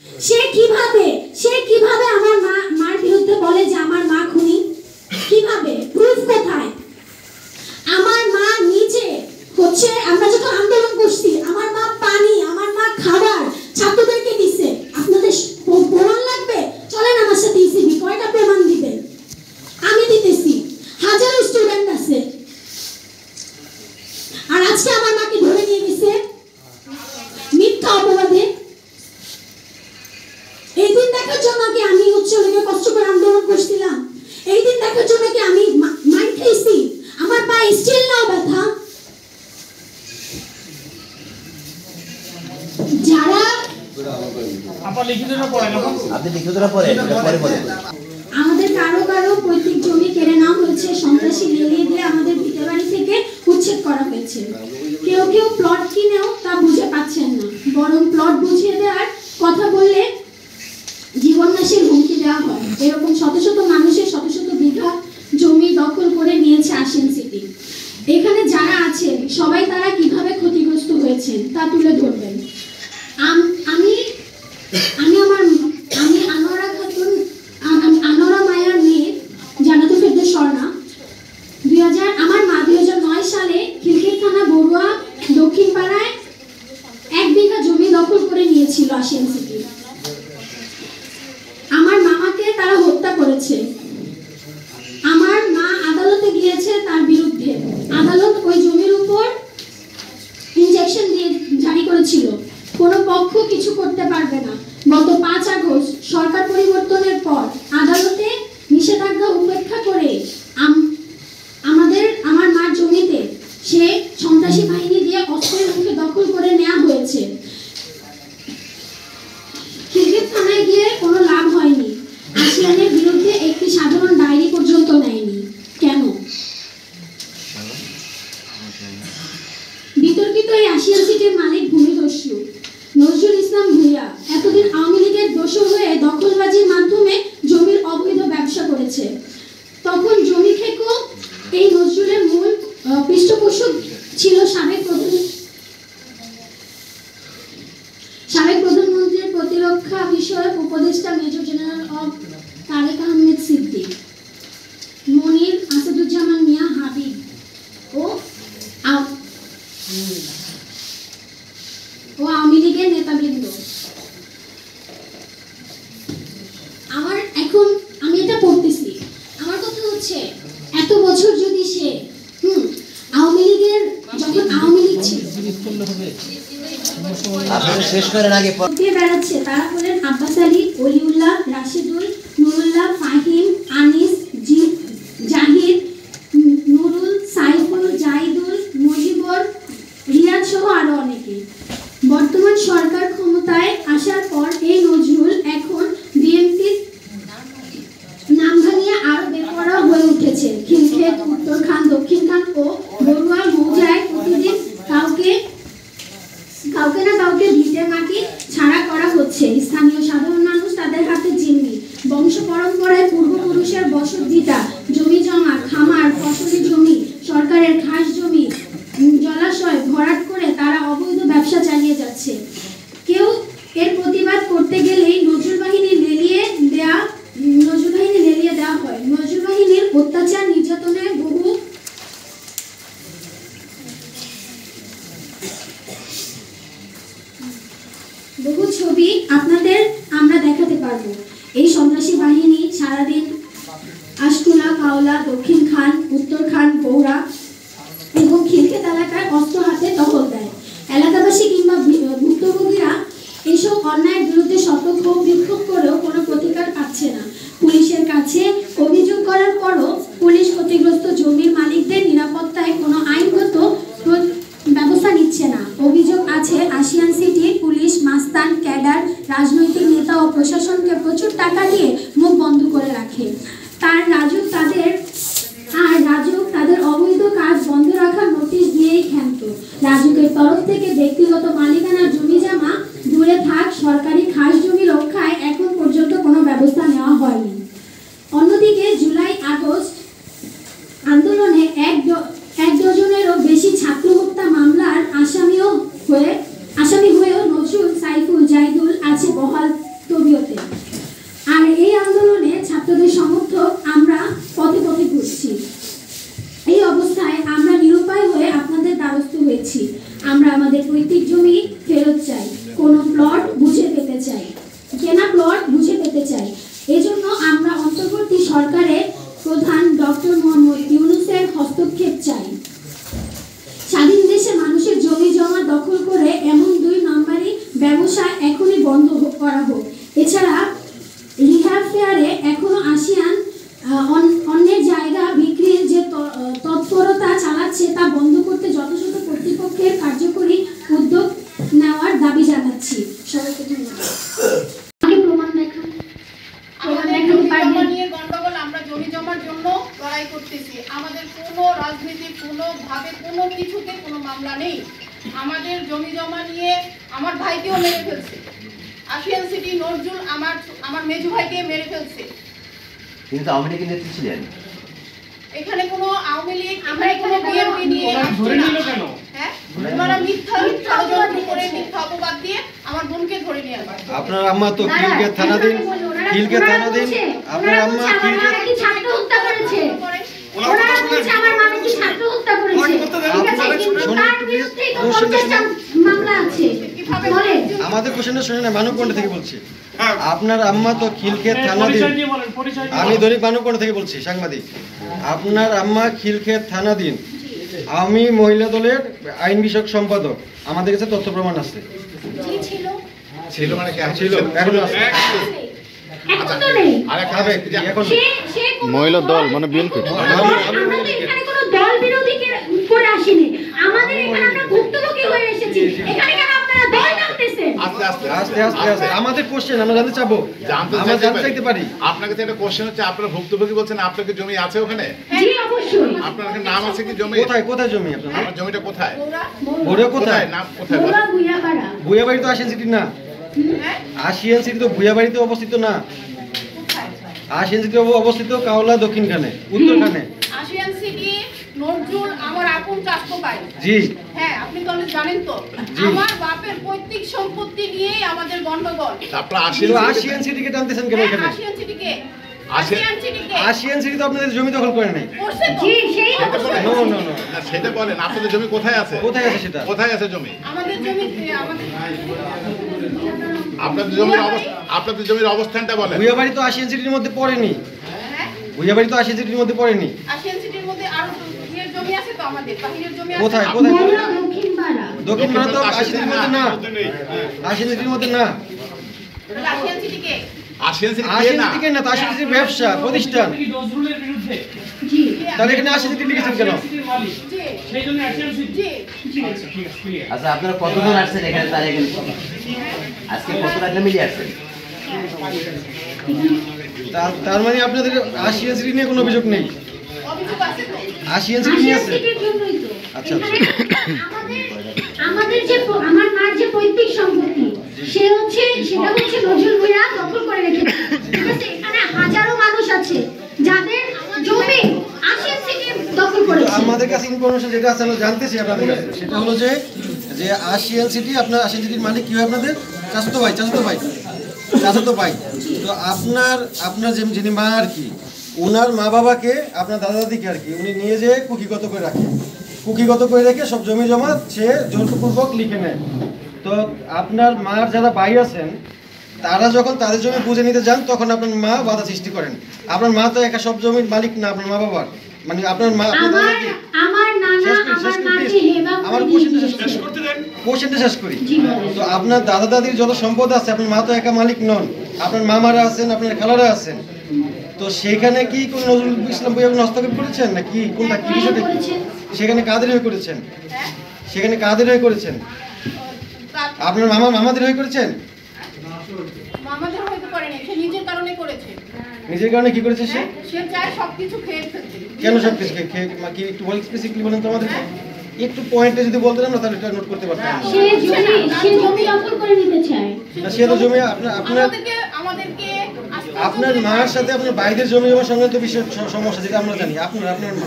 সে কিভাবে আমার মার বিরুদ্ধে বলে যে আমার মা খুনি? কিভাবে? প্রুফ কোথায়? আমার মা নিজে হচ্ছে, আমরা যখন আন্দোলন করছি আমার মা পানি, আমার মা খাবার ছাত্রদেরকে দিছে। আপনাদের প্রমাণ লাগবে? চলেন আমার সাথে ইসিবি, কয়টা প্রমাণ দিবেন? আমি দিতেছি, হাজারো স্টুডেন্ট আছে। আর আজকে আমার মাকে ধরে নিয়ে গেছে মিথ্যা অপরাধে। এই দিন দেখার জন্য কি আমি হচ্ছে কষ্ট করে আন্দোলন করছিলাম? এই দিন দেখার জন্য কি আমি মাইর খাইছি? আমার পায়ে স্টিল নাও ব্যথা। যারা আমাদের কারো পৈতৃক জমি কেড়ে নেওয়া হয়েছে, সন্ত্রাসী লেলিয়ে দিয়ে আমাদের ভিটে বাড়ি থেকে উচ্ছেদ করা হয়েছে। কেউ প্লট কিনেও তা বুঝে পাচ্ছেন না, বরং প্লট বুঝিয়ে দেওয়ার কথা বললে জীবননাশের হুমকি দেওয়া হয়। এরকম শত শত মানুষের শত শত বিঘা জমি দখল করে নিয়েছে আশিয়ান সিটি। এখানে যারা আছেন সবাই তারা কিভাবে ক্ষতিগ্রস্ত হয়েছেন তা তুলে ধরবেন। আমি আনোয়ারা খাতুন, আনোয়ারা মায়ার মেয়ে জান্নাতুল ফেরদৌস স্বর্ণা। আমার মা 2009 সালে খিলখিল থানা বড়ুয়া দক্ষিণ পাড়ায় 1 বিঘা জমি দখল করে নিয়েছিল আশিয়ান সিটি। আমার মামাকে তারা হত্যা করেছে। আমার মা আদালতে গিয়েছে তার বিরুদ্ধে। আদালত ওই জমির উপর ইনজেকশন দিয়ে জারি করেছিল, কোনো পক্ষ কিছু করতে পারবে না। গত 5 আগস্ট সরকার পরিবর্তনের পর আদালতে নিষেধাজ্ঞা উপেক্ষা করে আমার মার জমিতে সে সন্ত্রাসী বাহিনী দিয়ে অস্ত্রের মুখে দখল করে নেওয়া হয়েছে। খিলখিল থানায় গিয়ে কোনো লাভ হয়নি। আশিয়ানের বিরুদ্ধে একটি সাধারণ ডায়েরি পর্যন্ত নেয়নি। কেন? বিতর্কিত এই আশিয়ান সিটির মালিক ভূমিদস্যু নজরুল ইসলাম ভূঁইয়া এতদিন আওয়ামী লীগের দোষর হয়ে দখলবাজির মাধ্যমে জমির অবৈধ ব্যবসা করেছে। তখন জমি খেকো এই নজরুলের মূল পৃষ্ঠপোষক ছিল সাবেক প্রধানমন্ত্রীর প্রতিরক্ষা বিষয়ক উপদেষ্টা মেজর জেনারেল অব তারেক আহমেদ সিদ্দিক, মনির আসাদুজ্জামান মিয়া হাবিব ও আওয়ামী লীগের নেতাবৃন্দ। আমি এটা পড়তেছি, আমার কথা হচ্ছে এত বছর যদি সে আওয়ামী লীগের, যখন আওয়ামী লীগ ছিল বেড়াচ্ছে, তারা হলেন আব্বাস আলী, অলিউল্লাহ, রাশিদুল, নুরুল্লাহ, ফাহিম, আনিস, জাহিদ, নুরুল, সাইফুল, জাহিদুল, মুজিবুর, রিয়াদ সহ আরো অনেকে। বর্তমান সরকার ক্ষমতায় আসার পর এই নজরুল এখন বিএনপির নাম ভাঙিয়ে আরো বেপরোয়া হয়ে উঠেছে। খিলক্ষেত, উত্তরখান, দক্ষিণখান ও বড়ুয়া মৌজায় প্রতিদিন কাউকে না কাউকে ভিটে মাটি ছাড়া করা হচ্ছে। স্থানীয় সাধারণ মানুষ তাদের হাতে জিম্মি। বংশ পরম্পরায় পূর্বপুরুষের বসত ভিটা, জমি জমা, খামার, ফসলি জমি, সরকারের খাস জমি, জলাশয় ভরাট করে তারা অবৈধ ব্যবসা চালিয়ে যাচ্ছে। কেউ এর প্রতিবাদ করতে গেলেই নজরুল বাহিনী লেলিয়ে দেওয়া হয়। নজরুল বাহিনীর অত্যাচার নির্যাতনে বহু ছবি আপনাদের আমরা দেখাতে পারবো। এই সন্ত্রাসী বাহিনী সারাদিন আশকুলা, কাওলা, দক্ষিণ খান, উত্তর খান, বৌরা এবং খিলক্ষেত এলাকায় অস্ত্র হাতে টহল দেয়। এলাকাবাসী কিংবা ভুক্তভোগীরা এসব অন্যায়ের বিরুদ্ধে শত ক্ষোভ বিক্ষোভ করেও কোনো প্রতিকার পাচ্ছে না। পুলিশের কাছে অভিযোগ করার পরও পুলিশ ক্ষতিগ্রস্ত জমির মালিকদের নিরাপত্তায় কোনো আইনগত ব্যবস্থা নিচ্ছে না। অভিযোগ আছে আশিয়ান সিটি পুলিশ, মাস্তান, ক্যাডার, রাজনৈতিক নেতা ও প্রশাসনকে প্রচুর টাকা দিয়ে মুখ বন্ধ করে রাখে। রাজুক তাদের অবৈধ কাজ বন্ধ রাখার নোটিশ দিয়েই ক্ষান্ত। রাজুকের তরফ থেকে ব্যক্তিগত মালিকানার জমি জমা দূরে থাক, সরকারি খাস জমি রক্ষায় এখন পর্যন্ত কোনো ব্যবস্থা নেওয়া হয়নি। অন্যদিকে জুলাই আগস্ট আন্দোলনে এক ডজনেরও বেশি ছাত্র হত্যা মামলার আসামি হয়েও নজরুল, সাইফুল, জাহিদুল আছে বহাল এছাড়া রিহ্যাব ফেয়ারে এখনো আসিয়ান অন্যের জায়গা বিক্রির যে তৎপরতা চালাচ্ছে তা বন্ধ করতে যথাযথ কর্তৃপক্ষের কার্যকরী উদ্যোগ নেওয়ার দাবি জানাচ্ছি। সবাইকে ধন্যবাদ। প্রমাণ দেখান। গন্ডগোল আমরা জমি জমার জন্য লড়াই করতেছি। আমাদের কোনো রাজনীতি কোনোভাবে কোনো কিছুতে কোনো মামলা নেই। আমাদের জমি জমা নিয়ে আমার ভাইকেও মেরে ফেলছে। আশিয়ান সিটি নজরুল আমার মেজু ভাইকে মেরে ফেলছে। কিন্তু আওয়ামী লীগের নেত্রী ছিলেন এখানে কোনো আওয়ামী লীগ, এখানে কোনো বিএনপি নিয়ে ধরে নিল কেন? হ্যাঁ, ওনারা মিথ্যা ষড়যন্ত্র করে মিথ্যা অপবাদ দিয়ে আমার বোনকে ধরে নিয়ে আসে। আপনার আম্মা তো খিলকে থানাধীন, আপনার আম্মা কি ছাত্র হত্যা করেছে, ওনারা বলছে আমার মামি কি ছাত্র হত্যা করেছে, ঠিক আছে, কিন্তু তার বিরুদ্ধে তো 50টা মামলা আছে। বলেন আমাদের কোশ্চেনটা শুনে না, মানবকণ্ঠ থেকে বলছি। আপনার আম্মা তো খিলক্ষেত থানাধীন, আমি দৈনিক মানবকণ্ঠ থেকে বলছি, সাংবাদিক। আপনার আম্মা খিলক্ষেত থানাধীন, আমি মহিলা দলের আইন বিষয়ক সম্পাদক, আমাদের কাছে তথ্য প্রমাণ আছে। ছিল মানে ছিল, এখন আছে। এখন তো নেই। এখন মহিলা দল মানে বিএনপি। আমরা এখানে কোনো দল বিরোধী করে আসিনি, আমাদের এখানে আমরা ভুক্তভোগী হয়ে এসেছি। এখানে কেন আপনারা দল টানতেছেন? আস্তে আস্তে আমাদের কোশ্চেন আমরা জানতে চাবো, আমরা জানতে চাইতে পারি। আপনার কাছে একটা কোশ্চেন হচ্ছে, আপনারা ভুক্তভোগী বলছেন, আপনার কি জমি আছে ওখানে? জি অবশ্যই। আপনার নাম আছে কি জমি? কোথায় জমি আপনার? আমার জমিটা কোথায়? ভোরে কোথায়? নাম কোথায়? মোরা বুয়াপাড়া। ভুয়াবাড়ি তো আশিয়ান সিটি না, আশিয়ান সিটি তো ভুয়াবাড়িতে অবস্থিত না। আশিয়ান সিটি অবস্থিত কাওলা দক্ষিণখানে, উত্তরখানে। আশিয়ান সিটি নজরুল আমার আপন চাচতো ভাই। জি হ্যাঁ, আপনি তো জানেন তো, আমার বাপের পৈতৃক সম্পত্তি নিয়েই আমাদের গন্ডগোল। আপনারা আশিয়ান সিটিকে টানতেছেন কেন এখানে? আশিয়ান সিটিকে আশিয়ান সিটি তো আপনাদের জমি দখল করে নাই। জি সেই অবশ্যই। নো না, সেটা বলেন, আপনাদের জমি কোথায় আছে? কোথায় আছে সেটা? কোথায় আছে জমি? আমাদের জমি আপনাদের জমির অবস্থানটা বলেন। ভুয়াবাড়ি তো আশিয়ান সিটির মধ্যে পড়েনি, ভুয়াবাড়ি তো আশিয়ান সিটির মধ্যে পড়েনি। আশিয়ান সিটির মধ্যে আরো জমি আছে তো, আমাদের বাহিরের জমি আছে। কোথায় মোরা দক্ষিণপাড়া। দক্ষিণপাড়া তো আশিয়ান সিটির মধ্যে না, আশিয়ান সিটির মধ্যে না। তাহলে আশিয়ান সিটিকে আশিয়ান সিটি আশিয়ান সিটিকে না, তো আশিয়ান সিটির ব্যবসা প্রতিষ্ঠান। নজরুলের বিরুদ্ধে জি তাহলে এখানে আশিয়ান সিটি লিখেছেন কেন? জি সেই জন্য আশিয়ান সিটি। জি আচ্ছা ঠিক আছে, ক্লিয়ার। আচ্ছা আপনারা কতজন আসছেন এখানে? তার এখানে আজকে কত টাকা মিলিয়ে আসছেন? তার মানে আপনাদের আশিয়ান সিটি নিয়ে কোনো অভিযোগ নেই? অভিযোগ আছে তো। আশিয়ান সিটি নিয়ে আছে। সিটির জন্যই তো। আচ্ছা, আচ্ছা। আমাদের যে আমার মার যে পৈতৃক সম্পত্তি সেটা হচ্ছে নজরুল ভূঁইয়া দখল করে রেখেছে, ঠিক আছে। এখানে হাজারো মানুষ আছে যাদের জমি আশিয়ান সিটি দখল করেছে। আমাদের কাছে ইনফরমেশন যেটা আছে আমরা জানতেছি আপনাদের কাছে, সেটা হলো যে আশিয়ান সিটি, আপনার আশিয়ান সিটির মালিক কি হয়? আপনাদের চাচাতো ভাই। তো আপনার যিনি মা আর কি, ওনার মা বাবাকে, আপনার দাদা দাদিকে আর কি, উনি নিয়ে যেয়ে কুকিগত করে রেখে সব জমি জমা সে জোরপূর্বক লিখে নেয়। তো আপনার মার যারা ভাই আছেন, তারা যখন তাদের জমি বুঝে নিতে যান, তখন আপনার মা বাধা সৃষ্টি করেন। আপনার মা তো একা সব জমির মালিক না, আপনার মা বাবার, মানে আপনার মা, আমার কোশ্চেনটা শেষ করি। তো আপনার দাদা দাদির যত সম্পদ আছে, আপনার মা তো একা মালিক নন, আপনার মামারা আছেন, আপনার খালারা আছেন। তো সেখানে কি কোন নজরুল ইসলাম ভূঁইয়া হস্তক্ষেপ করেছেন নাকি? কোনটা কি বিষয়টা? সেখানে কাদের হয়ে করেছেন? আপনার মামাদের হয়ে করেছেন? আমাদের হয়তো করেনি, সে নিজের কারণে করেছে। নিজের কারণে কি করেছে সে? সে চায় সবকিছু খেয়ে ফেলতে। কেন সবকিছু খেয়ে? কি একটু বল, স্পেসিফিকলি বলেন তো আমাদেরকে। একটু পয়েন্টে যদি বলতেন না, তাহলে এটা নোট করতে পারতাম। সে জমি দখল করে নিতে চায় না, সে তো জমি আপনার মার সাথে আপনার ভাইদের জমি জমা সংক্রান্ত বিষয় সমস্যা, যেটা আমরা জানি। আপনার মা